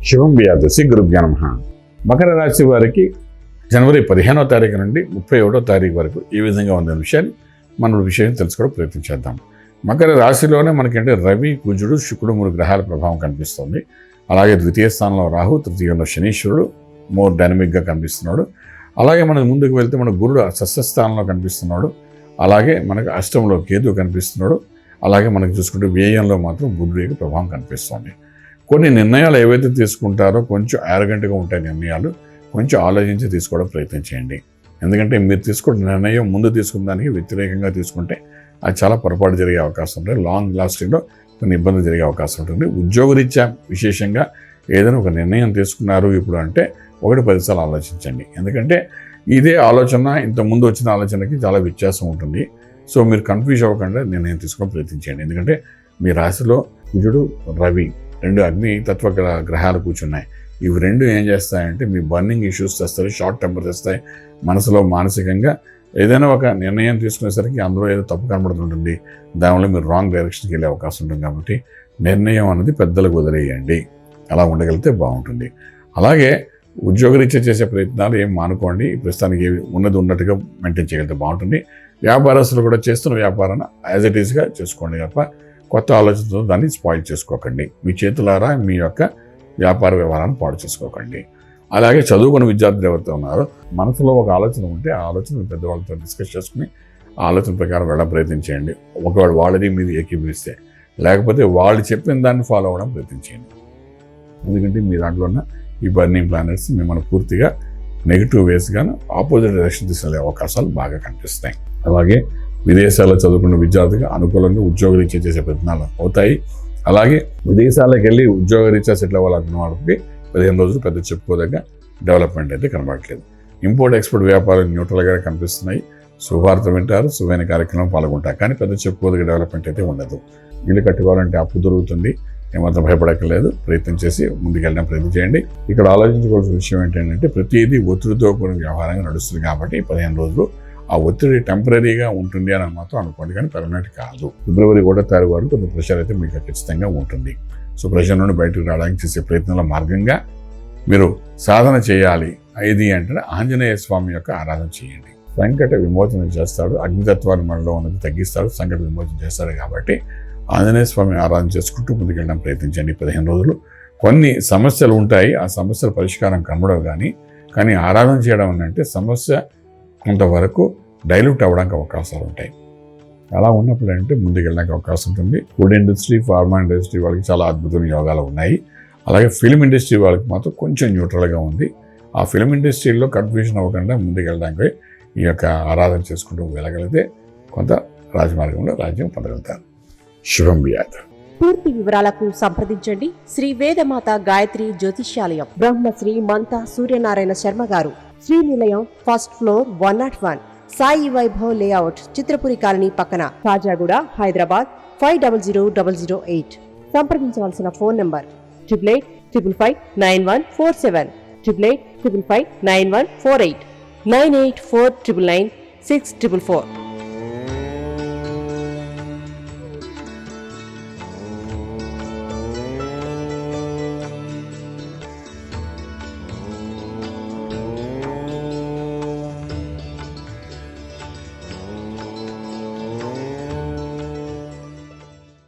శుభం వ్యాధసి గురుభ్యో నమః. మకర రాశి వారికి జనవరి 15వ తారీఖు నుండి 31వ తారీఖు వరకు ఈ విధంగా ఉందనే విషయాన్ని మనం విషయం తెలుసుకోవడం ప్రయత్నించేద్దాం. మకర రాశిలోనే మనకంటే రవి, కుజుడు, శుక్రుడు 3 గ్రహాల ప్రభావం కనిపిస్తుంది. అలాగే ద్వితీయ స్థానంలో రాహు, తృతీయంలో శనీశ్వరుడు మోర్ డైనమిక్గా కనిపిస్తున్నాడు. అలాగే మనకు ముందుకు వెళ్తే మన గురుడు షష్ఠస్థానంలో కనిపిస్తున్నాడు. అలాగే మనకు అష్టంలో కేతు కనిపిస్తున్నాడు. అలాగే మనకు చూసుకుంటే వ్యయంలో మాత్రం బుధుడు యొక్క ప్రభావం కనిపిస్తుంది. కొన్ని నిర్ణయాలు ఏవైతే తీసుకుంటారో కొంచెం యారగెంట్గా ఉంటాయి నిర్ణయాలు, కొంచెం ఆలోచించి తీసుకోవడం ప్రయత్నం చేయండి. ఎందుకంటే మీరు తీసుకున్న నిర్ణయం ముందు తీసుకున్న దానికి వ్యతిరేకంగా తీసుకుంటే అది చాలా పొరపాటు జరిగే అవకాశం ఉంటుంది. లాంగ్ లాస్టింగ్లో కొన్ని ఇబ్బందులు జరిగే అవకాశం ఉంటుంది. ఉద్యోగరీత్యా విశేషంగా ఏదైనా ఒక నిర్ణయం తీసుకున్నారు ఇప్పుడు అంటే 1-10 సార్లు ఆలోచించండి. ఎందుకంటే ఇదే ఆలోచన ఇంత ముందు వచ్చిన ఆలోచనకి చాలా వ్యత్యాసం ఉంటుంది. సో మీరు కన్ఫ్యూజ్ అవ్వకుండా నిర్ణయం తీసుకోవడం ప్రయత్నించండి. ఎందుకంటే మీ రాశిలో కుజుడు, రవి 2 అగ్ని తత్వ గ్రహాలు కూర్చున్నాయి. ఇవి 2 ఏం చేస్తాయంటే మీ బర్నింగ్ ఇష్యూస్ తెస్తాయి, షార్ట్ టెంపర్ తెస్తాయి. మనసులో మానసికంగా ఏదైనా ఒక నిర్ణయం తీసుకునేసరికి అందులో ఏదో తప్పు కనబడుతుంటుంది. దానివల్ల మీరు రాంగ్ డైరెక్షన్కి వెళ్ళే అవకాశం ఉంటుంది. కాబట్టి నిర్ణయం అనేది పెద్దలకు వదిలేయండి. అలా ఉండగలిగితే బాగుంటుంది. అలాగే ఉద్యోగరీత్యా చేసే ప్రయత్నాలు ఏం మానుకోండి. ప్రస్తుతానికి ఉన్నది ఉన్నట్టుగా మెయింటైన్ చేయగలిగితే బాగుంటుంది. వ్యాపారస్తులు కూడా చేస్తున్న వ్యాపారాన్ని యాజ్ ఇట్ ఈస్గా చేసుకోండి తప్ప కొత్త ఆలోచనతో దాన్ని స్పాయిల్ చేసుకోకండి. మీ చేతులారా మీ యొక్క వ్యాపార వ్యవహారాన్ని పాడు చేసుకోకండి. అలాగే చదువుకున్న విద్యార్థులు ఎవరితో ఉన్నారో మనసులో ఒక ఆలోచన ఉంటే ఆ ఆలోచన పెద్దవాళ్ళతో డిస్కస్ చేసుకుని ఆ ఆలోచన ప్రకారం వెళ్ళడం ప్రయత్నం చేయండి. ఒకవేళ వాళ్ళది మీది ఏకీభవిస్తే, లేకపోతే వాళ్ళు చెప్పిన దాన్ని ఫాలో అవ్వడం ప్రయత్నించండి. ఎందుకంటే మీ దాంట్లో ఉన్న ఈ బర్నింగ్ ప్లానెట్స్ మిమ్మల్ని పూర్తిగా నెగిటివ్ వేస్గాను ఆపోజిట్ డైరెక్షన్ తీసుకెళ్లే అవకాశాలు బాగా కనిపిస్తాయి. అలాగే విదేశాల్లో చదువుకున్న విద్యార్థిగా అనుకూలంగా ఉద్యోగరీత్యా చేసే ప్రయత్నాలు అవుతాయి. అలాగే విదేశాలకు వెళ్ళి ఉద్యోగరీత్యా సెటిల్ అవ్వాలనుకున్న వారికి 15 రోజులు పెద్ద చెప్పుకోదగ్గ డెవలప్మెంట్ అయితే కనబడట్లేదు. ఇంపోర్ట్ ఎక్స్పోర్ట్ వ్యాపారాలు న్యూట్రల్గా కనిపిస్తున్నాయి. శుభవార్త వింటారు, శుభమైన కార్యక్రమం పాల్గొంటారు. కానీ పెద్ద చెప్పుకోదగ్గ డెవలప్మెంట్ అయితే ఉండదు. ఇల్లు కట్టుకోవాలంటే అప్పు దొరుకుతుంది. ఏమాత్రం భయపడక్కర్లేదు. ప్రయత్నం చేసి ముందుకెళ్ళడం ప్రయత్నం చేయండి. ఇక్కడ ఆలోచించుకోవాల్సిన విషయం ఏంటంటే ప్రతిదీ ఒత్తిడితో కూడిన వ్యవహారంగా నడుస్తుంది. కాబట్టి 15 రోజులు ఆ ఒత్తిడి టెంపరీగా ఉంటుంది అని మాత్రం అనుకోండి, కానీ పర్మనెంట్ కాదు. ఫిబ్రవరి 1వ తారీఖు వరకు కొంత ప్రెషర్ అయితే మీకు ఖచ్చితంగా ఉంటుంది. సో ప్రెషర్ నుండి బయటకు రావడానికి చేసే ప్రయత్నాల మార్గంగా మీరు సాధన చేయాలి. ఇది అంటే ఆంజనేయ స్వామి యొక్క ఆరాధన చేయండి. సంకట విమోచన చేస్తాడు. అగ్నితత్వాన్ని మనలో ఉన్నది తగ్గిస్తాడు, సంకట విమోచన చేస్తాడు. కాబట్టి ఆంజనేయ స్వామి ఆరాధన చేసుకుంటూ ముందుకెళ్ళడం ప్రయత్నించండి. 15 రోజులు కొన్ని సమస్యలు ఉంటాయి. ఆ సమస్యల పరిష్కారం కనబడవు. కానీ ఆరాధన చేయడం అంటే సమస్య కొంతవరకు డైల్యూట్ అవ్వడానికి అవకాశాలు ఉంటాయి. అలా ఉన్నప్పుడు అంటే ముందుకెళ్ళడానికి అవకాశం ఉంటుంది. ఫుడ్ ఇండస్ట్రీ, ఫార్మా ఇండస్ట్రీ వాళ్ళకి చాలా అద్భుతమైన యోగాలు ఉన్నాయి. అలాగే ఫిల్మ్ ఇండస్ట్రీ వాళ్ళకి మాత్రం కొంచెం న్యూట్రల్గా ఉంది. ఆ ఫిల్మ్ ఇండస్ట్రీలో కన్ఫ్యూజన్ అవ్వకుండా ముందుకెళ్ళడానికి ఈ యొక్క ఆరాధన చేసుకుంటూ వెళ్ళగలిగితే కొంత రాజమార్గంలో రాజ్యం పొందగలుగుతారు. శుభం వ్యాధ. పూర్తి వివరాలకు సంప్రదించండి శ్రీ వేదమాత గాయత్రి జ్యోతిష్యాలయం, బ్రహ్మశ్రీ మంతా సూర్యనారాయణ శర్మ గారు, Srinilayam, first floor, 101, Sai Vaibhav layout, Chitrapuri colony పక్కన, కాజాగూడ, హైదరాబాద్ 500008. సంప్రదించవలసిన ఫోన్ నంబర్ 8855559147, 8855559148, 9849996644.